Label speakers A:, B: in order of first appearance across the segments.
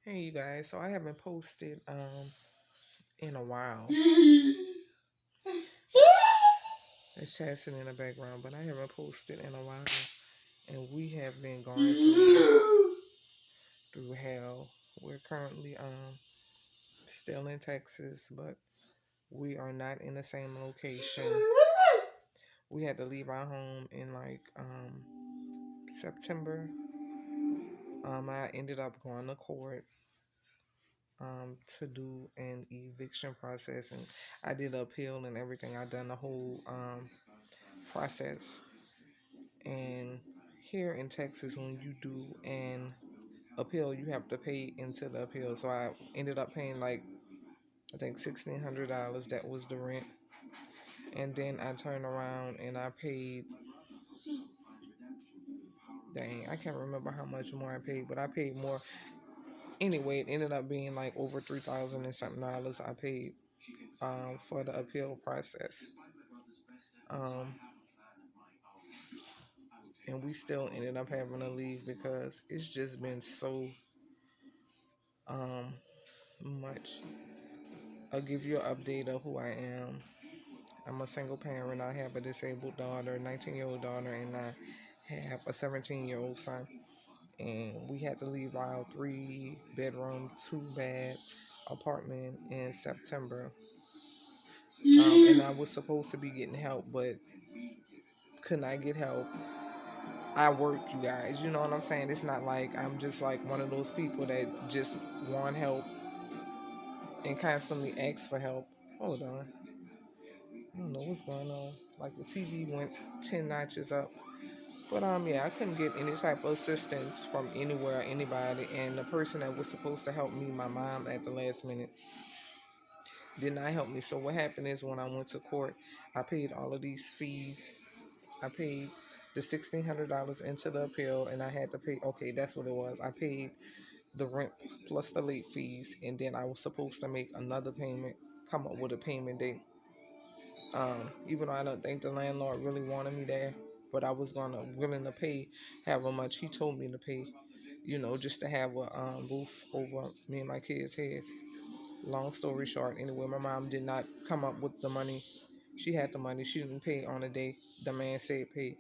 A: Hey you guys, so I haven't posted in a while. It's Chasing in the background, but I haven't posted in a while, and we have been going through hell. We're currently still in Texas, but we are not in the same location. We had to leave our home in like September. I ended up going to court to do an eviction process, and I did appeal and everything. I done the whole process. And here in Texas, when you do an appeal, you have to pay into the appeal. So I ended up paying like I think $1,600. That was the rent. And then I turned around and I paid. Dang, I can't remember how much more I paid, but I paid more. Anyway, it ended up being like over 3,000 and something dollars I paid for the appeal process. Um, and we still ended up having to leave because it's just been so um, much. I'll give you an update of who I am. I'm a single parent. I have a disabled daughter, 19-year-old daughter, and I have a 17-year-old son. And we had to leave our 3-bedroom, 2-bath apartment in September. And I was supposed to be getting help, but could not get help. I work, you guys. You know what I'm saying? It's not like I'm just like one of those people that just want help and constantly ask for help. Hold on. I don't know what's going on. Like the TV went 10 notches up. But yeah, I couldn't get any type of assistance from anywhere, anybody, and the person that was supposed to help me, my mom, at the last minute, did not help me. So what happened is when I went to court, I paid all of these fees. I paid the $1,600 into the appeal, and I had to pay. Okay, that's what it was. I paid the rent plus the late fees, and then I was supposed to make another payment, come up with a payment date. Even though I don't think the landlord really wanted me there, but I was gonna willing to pay however much he told me to pay, just to have a roof over me and my kids' heads. Long story short, anyway, my mom did not come up with the money. She had the money. She didn't pay on the day the man said pay.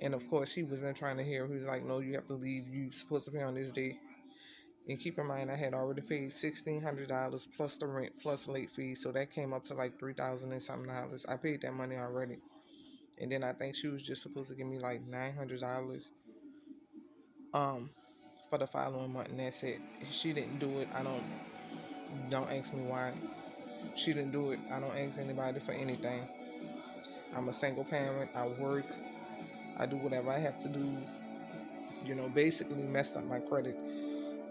A: And of course, he wasn't trying to hear. He was like, "No, you have to leave. You supposed to pay on this day." And keep in mind, I had already paid $1,600 plus the rent plus late fees, so that came up to like 3,000 and something dollars. I paid that money already, and then I think she was just supposed to give me like $900 um for the following month, and that's it. She didn't do it. Don't ask me why. She didn't do it. I don't ask anybody for anything. I'm a single parent. I work. I do whatever I have to do. Basically messed up my credit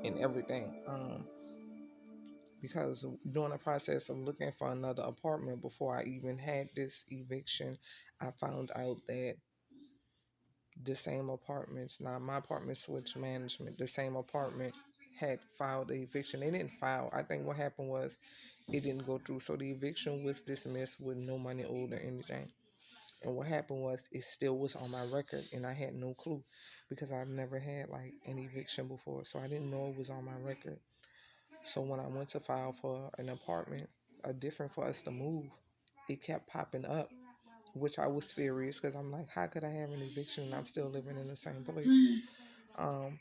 A: and everything. Because during the process of looking for another apartment before I even had this eviction, I found out that the same apartments, now my apartment switched management, the same apartment had filed the eviction. They didn't file. I think what happened was it didn't go through. So the eviction was dismissed with no money owed or anything. And what happened was it still was on my record and I had no clue because I've never had like an eviction before. So I didn't know it was on my record. So when I went to file for an apartment, different for us to move, it kept popping up, which I was furious because I'm like, how could I have an eviction and I'm still living in the same place? Um,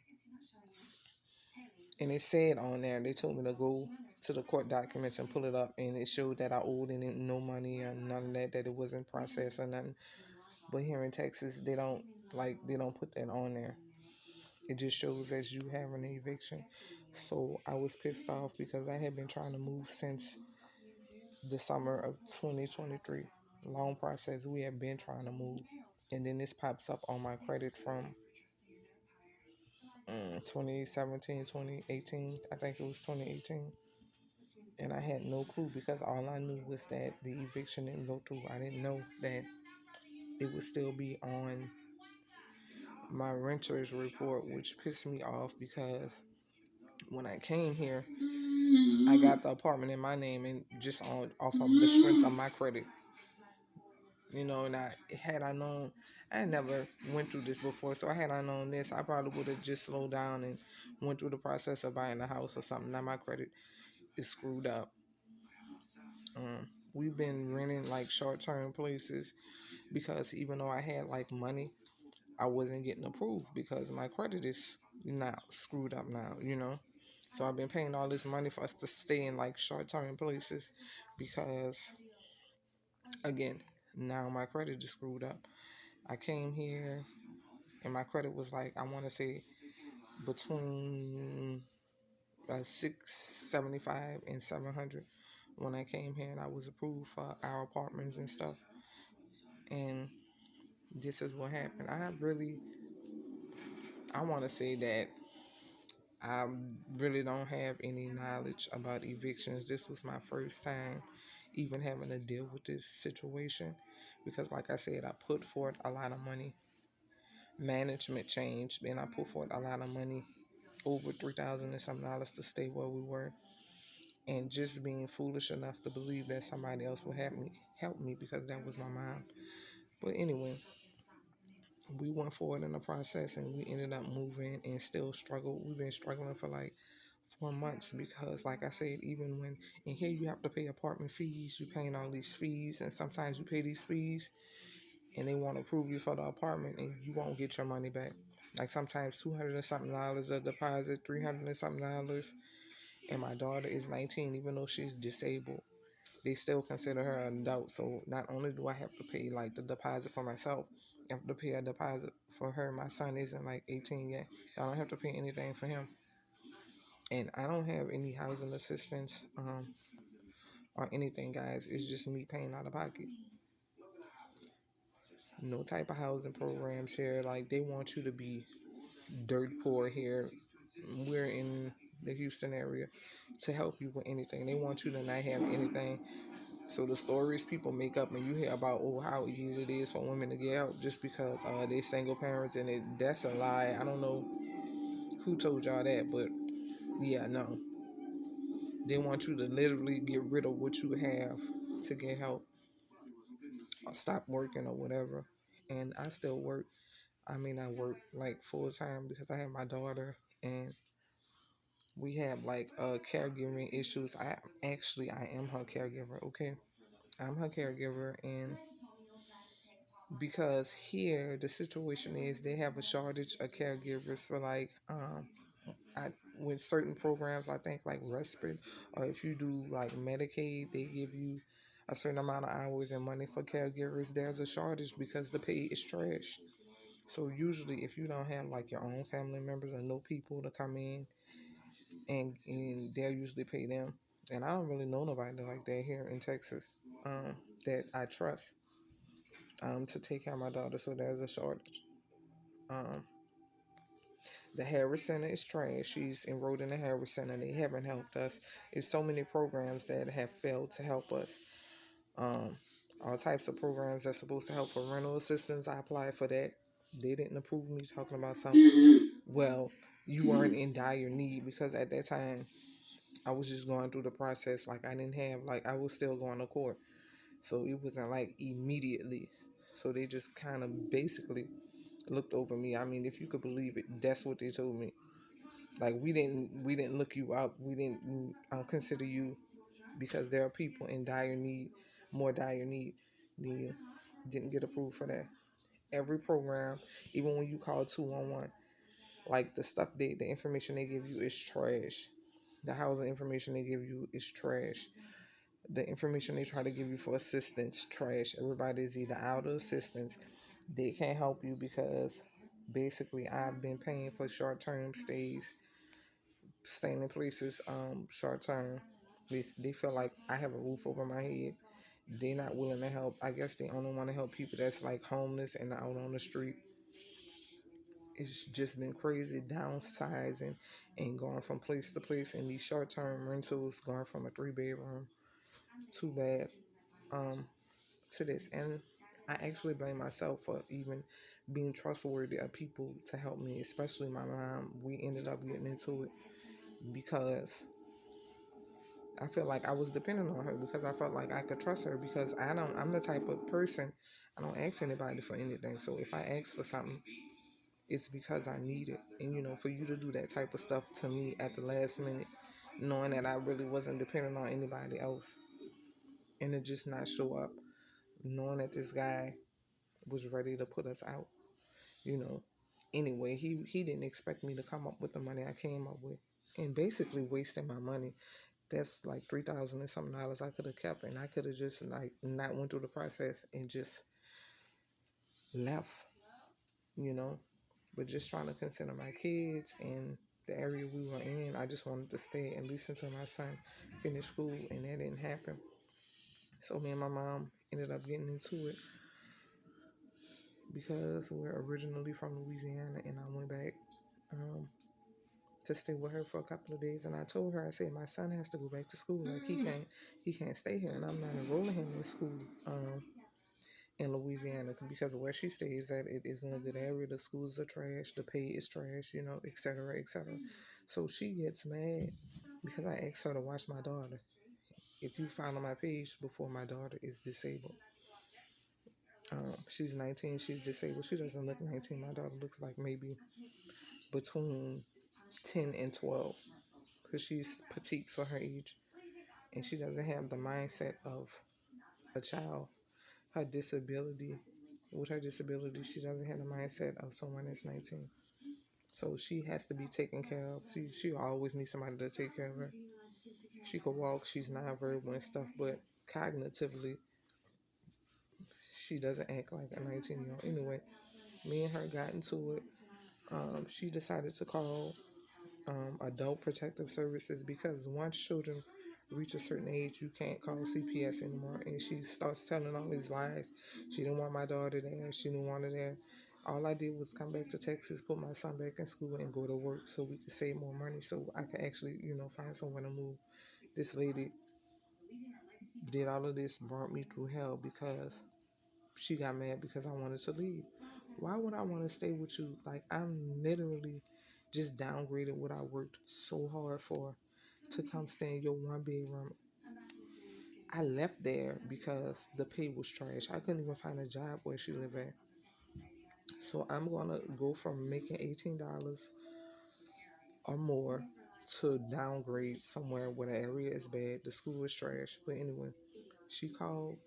A: and it said on there, they told me to go to the court documents and pull it up, and it showed that I owed any no money or none of that, that it wasn't processed or nothing. But here in Texas, they don't put that on there. It just shows as you have an eviction. So I was pissed off because I had been trying to move since the summer of 2023. Long process. We have been trying to move. And then this pops up on my credit from 2017, 2018. I think it was 2018. And I had no clue because all I knew was that the eviction didn't go through. I didn't know that it would still be on my renter's report, which pissed me off because when I came here, I got the apartment in my name and just on off of the strength of my credit. And had I known, I had never went through this before, so had I known this, I probably would have just slowed down and went through the process of buying a house or something. Now my credit is screwed up. We've been renting like short-term places because even though I had like money, I wasn't getting approved because my credit is now screwed up now. So I've been paying all this money for us to stay in like short-term places because, again, now my credit is screwed up. I came here and my credit was like, I want to say between 675 and 700 when I came here, and I was approved for our apartments and stuff. And this is what happened. I want to say that I really don't have any knowledge about evictions. This was my first time even having to deal with this situation because, like I said, I put forth a lot of money. Management changed, and I put forth a lot of money, over 3,000 and some dollars, to stay where we were. And just being foolish enough to believe that somebody else would help me because that was my mom. But anyway, we went forward in the process and we ended up moving and still struggled. We've been struggling for like 4 months because, like I said, even when in here you have to pay apartment fees, you're paying all these fees, and sometimes you pay these fees and they want to approve you for the apartment and you won't get your money back. Like sometimes $200 and something dollars a deposit, $300 and something dollars. And my daughter is 19, even though she's disabled. They still consider her an adult. So not only do I have to pay like the deposit for myself, I have to pay a deposit for her. My son isn't like 18 yet. I don't have to pay anything for him. And I don't have any housing assistance or anything, guys. It's just me paying out of pocket. No type of housing programs here. Like, they want you to be dirt poor here. We're in the Houston area to help you with anything. They want you to not have anything. So the stories people make up, and you hear about how easy it is for women to get help just because they single parents, and that's a lie. I don't know who told y'all that, but yeah, no. They want you to literally get rid of what you have to get help or stop working or whatever. And I still work. I mean, I work like full time because I have my daughter, and we have like caregiving issues. I am her caregiver. Okay, I'm her caregiver, and because here the situation is they have a shortage of caregivers for like I with certain programs, I think like respite, or if you do like Medicaid, they give you a certain amount of hours and money for caregivers. There's a shortage because the pay is trash. So usually if you don't have like your own family members or no people to come in, and they'll usually pay them. And I don't really know nobody like that here in Texas, that I trust, to take care of my daughter. So there's a shortage. Um, the Harris Center is trash. She's enrolled in the Harris Center. They haven't helped us. There's so many programs that have failed to help us. Um, all types of programs that's supposed to help for rental assistance. I applied for that. They didn't approve me, talking about something. Well, you weren't in dire need, because at that time I was just going through the process. Like, I didn't have, like, I was still going to court. So it wasn't like immediately. So they just kind of basically looked over me. I mean, if you could believe it, that's what they told me. Like, we didn't look you up. We didn't consider you, because there are people in dire need, more dire need than you. Didn't get approved for that. Every program, even when you call 211, like the information they give you is trash. The housing information they give you is trash. The information they try to give you for assistance, trash. Everybody's either out of assistance. They can't help you because basically I've been paying for short-term stays, staying in places short-term. They feel like I have a roof over my head. They're not willing to help. I guess they only want to help people that's like homeless and out on the street. It's just been crazy downsizing and going from place to place in these short-term rentals, going from a 3-bedroom, 2 bed, to this. And I actually blame myself for even being trustworthy of people to help me, especially my mom. We ended up getting into it because I feel like I was dependent on her, because I felt like I could trust her, because I'm the type of person, I don't ask anybody for anything. So if I ask for something, it's because I need it. And for you to do that type of stuff to me at the last minute, knowing that I really wasn't depending on anybody else, and to just not show up, knowing that this guy was ready to put us out, you know. Anyway, he didn't expect me to come up with the money I came up with, and basically wasting my money. That's like 3,000 and something dollars I could have kept, and I could have just like not went through the process and just left, you know. But just trying to consider my kids and the area we were in, I just wanted to stay at least until my son finished school, and that didn't happen. So me and my mom ended up getting into it because we're originally from Louisiana, and I went back um, to stay with her for a couple of days. And I told her, I said, my son has to go back to school. Like he can't stay here, and I'm not enrolling him in school in Louisiana because where she stays at, it isn't a good area. The schools are trash, the pay is trash, et cetera, et cetera. So she gets mad because I asked her to watch my daughter. If you follow my page before, my daughter is disabled. She's 19. She's disabled. She doesn't look 19. My daughter looks like maybe between 10 and 12 because she's petite for her age, and she doesn't have the mindset of a child. Her disability, with her disability, she doesn't have the mindset of someone that's 19. So she has to be taken care of. She always needs somebody to take care of her. She could walk. She's nonverbal and stuff, but cognitively, she doesn't act like a 19-year-old. Anyway, me and her got into it. She decided to call adult protective services because once children reach a certain age, you can't call CPS anymore. And she starts telling all these lies. She didn't want my daughter there. She didn't want her there. All I did was come back to Texas, put my son back in school, and go to work so we could save more money, so I could actually, find somewhere to move. This lady did all of this, brought me through hell because she got mad because I wanted to leave. Why would I want to stay with you? Like, I'm literally just downgraded what I worked so hard for to come stay in your one bedroom. I left there because the pay was trash. I couldn't even find a job where she lived at. So I'm going to go from making $18 or more to downgrade somewhere where the area is bad. The school is trash. But anyway, she called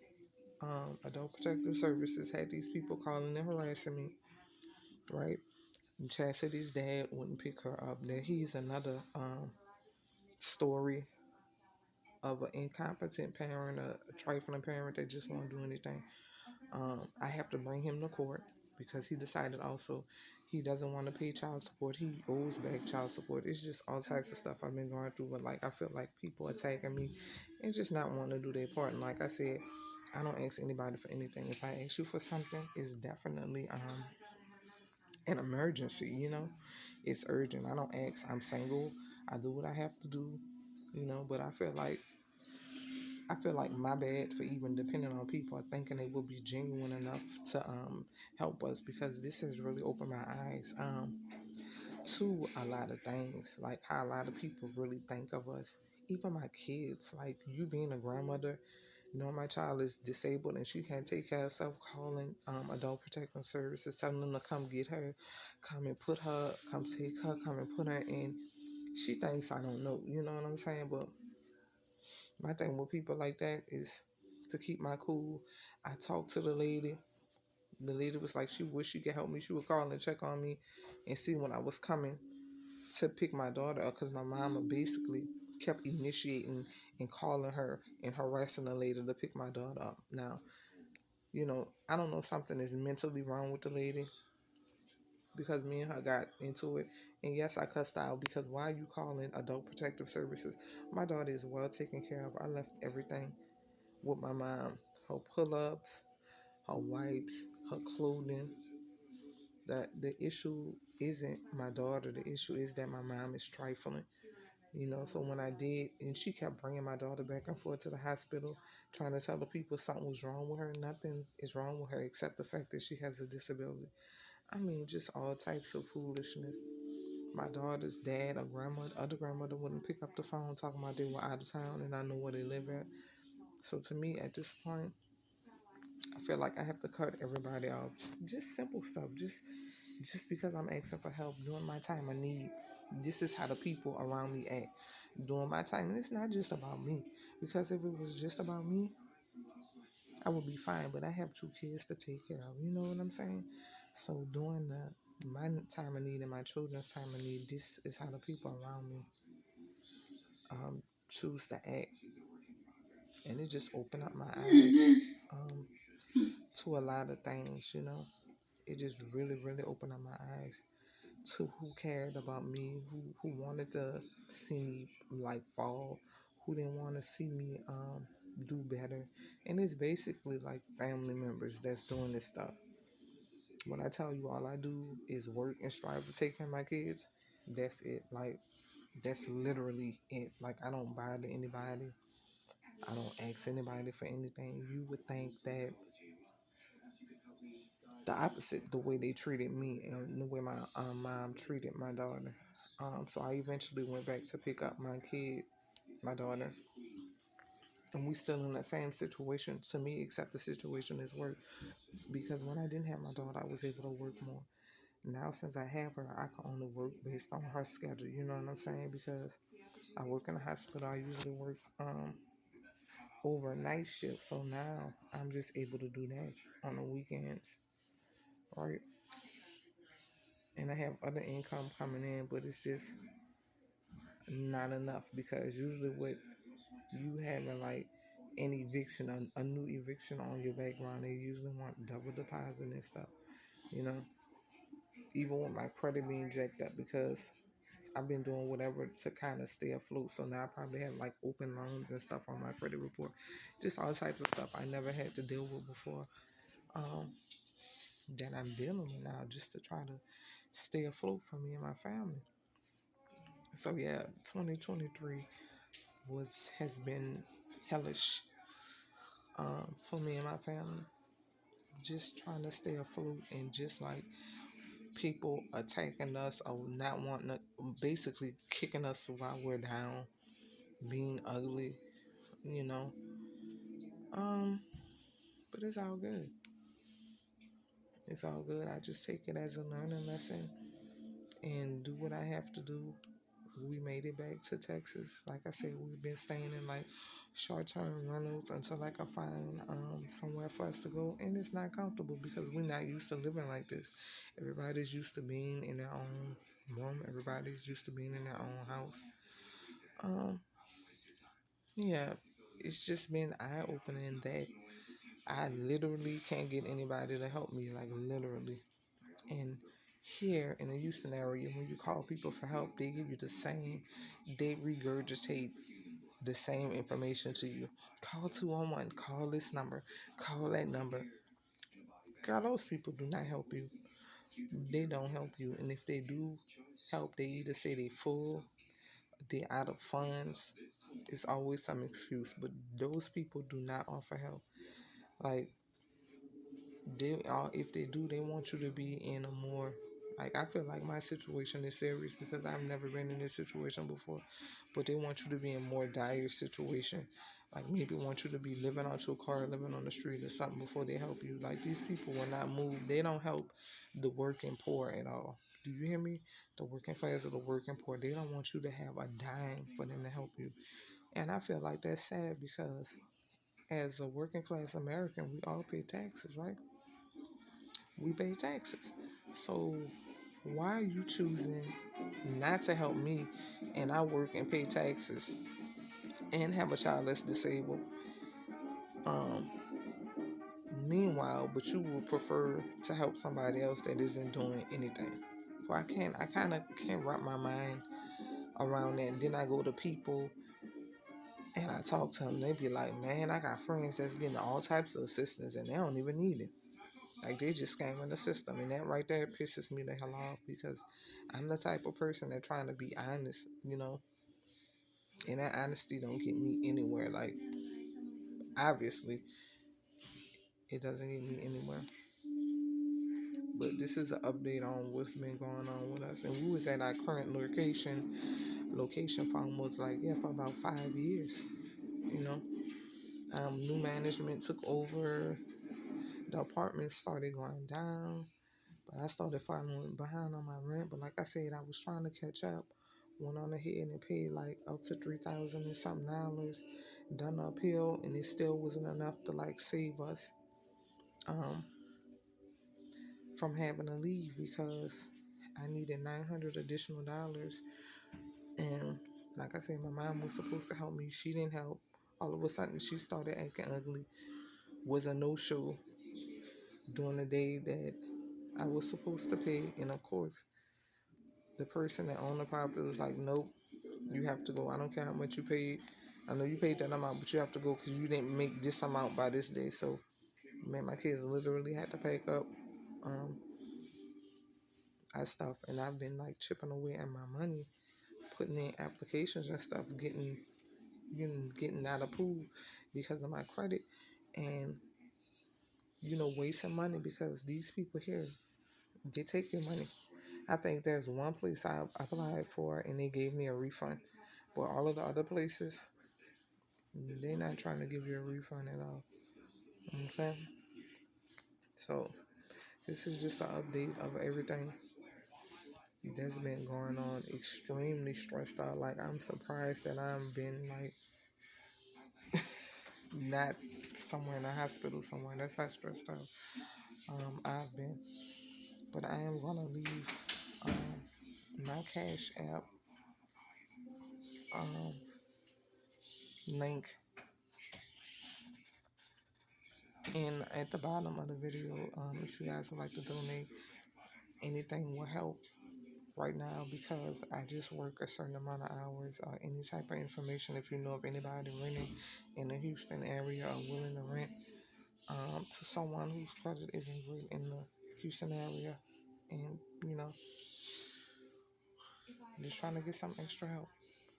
A: Adult Protective Services, had these people calling and harassing me, right? And Chastity's dad wouldn't pick her up. That he's another story of an incompetent parent, a trifling parent that just won't do anything. I have to bring him to court because he decided also he doesn't want to pay child support. He owes back child support. It's just all types of stuff I've been going through. But like, I feel like people attacking me and just not wanting to do their part. And like I said, I don't ask anybody for anything. If I ask you for something, it's definitely an emergency. It's urgent. I don't ask. I'm single. I do what I have to do. But I feel like my bad for even depending on people thinking they will be genuine enough to help us, because this has really opened my eyes to a lot of things, like how a lot of people really think of us. Even my kids, like you being a grandmother, my child is disabled and she can't take care of herself, calling adult protective services, telling them to come get her, come and put her, come take her, come and put her in. She thinks I don't know, you know what I'm saying? But my thing with people like that is to keep my cool. I talked to the lady. The lady was like, she wished she could help me. She would call and check on me and see when I was coming to pick my daughter up, because my mama basically kept initiating and calling her and harassing the lady to pick my daughter up. Now, I don't know if something is mentally wrong with the lady, because me and her got into it. And yes, I cussed out because why are you calling adult protective services? My daughter is well taken care of. I left everything with my mom. Her pull-ups, her wipes, her clothing. That the issue isn't my daughter. The issue is that my mom is trifling. So when I did, and she kept bringing my daughter back and forth to the hospital, trying to tell the people something was wrong with her. Nothing is wrong with her except the fact that she has a disability. I mean, just all types of foolishness. My daughter's dad or grandmother, other grandmother wouldn't pick up the phone talking about they were out of town and I know where they live at. So to me, at this point, I feel like I have to cut everybody off. Just simple stuff. Just because I'm asking for help during my time of need. This is how the people around me act during my time. And it's not just about me. Because if it was just about me, I would be fine. But I have two kids to take care of. You know what I'm saying? So during my time of need and my children's time of need, this is how the people around me choose to act. And it just opened up my eyes to a lot of things, you know. It just really, really opened up my eyes to who cared about me, who wanted to see me like fall, who didn't want to see me do better. And it's basically like family members that's doing this stuff. When I tell you all I do is work and strive to take care of my kids, that's it. Like that's literally it. Like I don't bother anybody. I don't ask anybody for anything. You would think that the opposite, the way they treated me and the way my mom treated my daughter. So I eventually went back to pick up my kid, my daughter, and we still in the same situation to me, except the situation is work. It's because when I didn't have my daughter, I was able to work more. Now since I have her, I can only work based on her schedule. You know what I'm saying? Because I work in a hospital. I usually work overnight shift, so now I'm just able to do that on the weekends, right? And I have other income coming in, but it's just not enough because usually what you having like an eviction, a new eviction on your background, they usually want double deposit and stuff, you know. Even with my credit being jacked up because I've been doing whatever to kind of stay afloat. So now I probably have like open loans and stuff on my credit report, just all types of stuff I never had to deal with before. Um, that I'm dealing with now just to try to stay afloat for me and my family. So yeah, 2023 has been hellish for me and my family. Just trying to stay afloat and just like people attacking us or not wanting to, basically kicking us while we're down, being ugly, you know. Um, but it's all good. It's all good. I just take it as a learning lesson and do what I have to do. We made it back to Texas. Like I said, we've been staying in like short-term rentals until I can find somewhere for us to go. And it's not comfortable because we're not used to living like this. Everybody's used to being in their own room. Everybody's used to being in their own house. Um, yeah, it's just been eye-opening that I literally can't get anybody to help me, like literally. And here in the Houston area, when you call people for help, they regurgitate the same information to you. Call 211, call this number, call that number. Girl, those people do not help you. They don't help you. And if they do help, they either say they full, they're out of funds. It's always some excuse. But those people do not offer help. Like, if they do, they want you to be in a more, like, I feel like my situation is serious because I've never been in this situation before, but they want you to be in a more dire situation, like maybe want you to be living out your car, living on the street or something before they help you. Like, these people will not move. They don't help the working poor at all. Do you hear me? The working class or the working poor, they don't want you to have a dime for them to help you. And I feel like that's sad because as a working class American, we all pay taxes, right? We pay taxes. So why are you choosing not to help me and I work and pay taxes and have a child that's disabled? Um, Meanwhile, but you would prefer to help somebody else that isn't doing anything. So I kind of can't wrap my mind around that. And then I go to people and I talk to them. They be like, man, I got friends that's getting all types of assistance and they don't even need it. Like, they just scamming the system. And that right there pisses me the hell off because I'm the type of person that trying to be honest, you know. And that honesty don't get me anywhere. Like, obviously, it doesn't get me anywhere. But this is an update on what's been going on with us. And we was at our current location. Location for almost like, yeah, for about 5 years, you know. New management took over. the apartment started going down, but I started falling behind on my rent. But like I said, I was trying to catch up. Went on ahead and paid like up to $3,000 and something dollars, done uphill, and it still wasn't enough to like save us um, from having to leave because I needed $900 additional dollars. And like I said, my mom was supposed to help me. She didn't help. All of a sudden, she started acting ugly. Was a no-show during the day that I was supposed to pay. And of course, the person that owned the property was like, nope, you have to go. I don't care how much you paid. I know you paid that amount, but you have to go because you didn't make this amount by this day. So, man, my kids literally had to pack up um, our stuff. And I've been like chipping away at my money, putting in applications and stuff, getting that approved because of my credit. And, wasting money because these people here, they take your money. I think there's one place I applied for and they gave me a refund. But all of the other places, they're not trying to give you a refund at all. Okay? So, this is just an update of everything that's been going on. Extremely stressed out. Like, I'm surprised that I've been, like, not somewhere in a hospital somewhere. That's how stressed out I've been. But I am going to leave my Cash App um, link in at the bottom of the video. If you guys would like to donate, anything will help right now because I just work a certain amount of hours. Any type of information, if you know of anybody renting in the Houston area or willing to rent to someone whose credit isn't great in the Houston area, and just trying to get some extra help.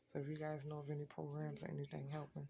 A: So if you guys know of any programs or anything helping,